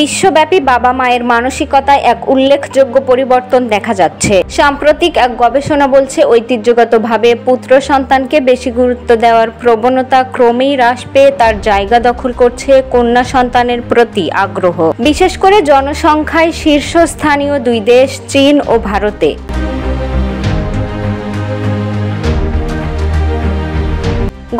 বিশ্বব্যাপী বাবা মায়ের মানসিকতায় এক উল্লেখযোগ্য পরিবর্তন দেখা যাচ্ছে। সাম্প্রতিক এক গবেষণা বলছে, ঐতিহ্যগতভাবে পুত্র সন্তানকে বেশি গুরুত্ব দেওয়ার প্রবণতা ক্রমেই হ্রাস পেয়ে তার জায়গা দখল করছে কন্যা সন্তানের প্রতি আগ্রহ, বিশেষ করে জনসংখ্যায় শীর্ষস্থানীয় দুই দেশ চীন ও ভারতে।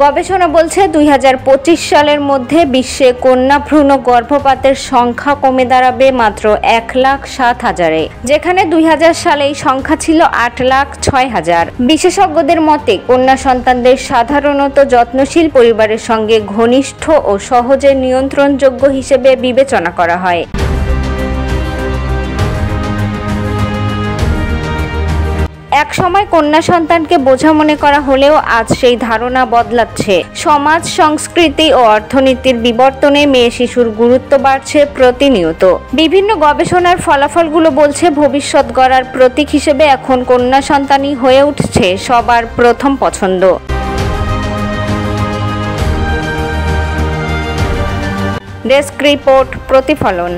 গবেষণা বলছে 2025 সালের মধ্যে বিশ্বে কন্যা ভ্রূণ গর্ভপাতের সংখ্যা কমে দাঁড়াবে মাত্র 1,07,000-এ, যেখানে 2000 সালে এই সংখ্যা ছিল 8,06,000। বিশেষজ্ঞদের মতে কন্যা সন্তানদের সাধারণত যত্নশীল পরিবারের সঙ্গে ঘনিষ্ঠ ও সহজে নিয়ন্ত্রণযোগ্য হিসেবে বিবেচনা করা হয়। এক সময় কন্যা সন্তানকে বোঝা মনে করা হলেও আজ সেই ধারণা বদলাচ্ছে। সমাজ, সংস্কৃতি ও অর্থনীতির বিবর্তনে মেয়ে শিশুর গুরুত্ব বাড়ছে প্রতিনিয়ত। বিভিন্ন গবেষণার ফলাফলগুলো বলছে, ভবিষ্যৎ গড়ার প্রতীক হিসেবে এখন কন্যা সন্তানই হয়ে উঠছে সবার প্রথম পছন্দ। ডেস্ক রিপোর্ট, প্রতিফলন।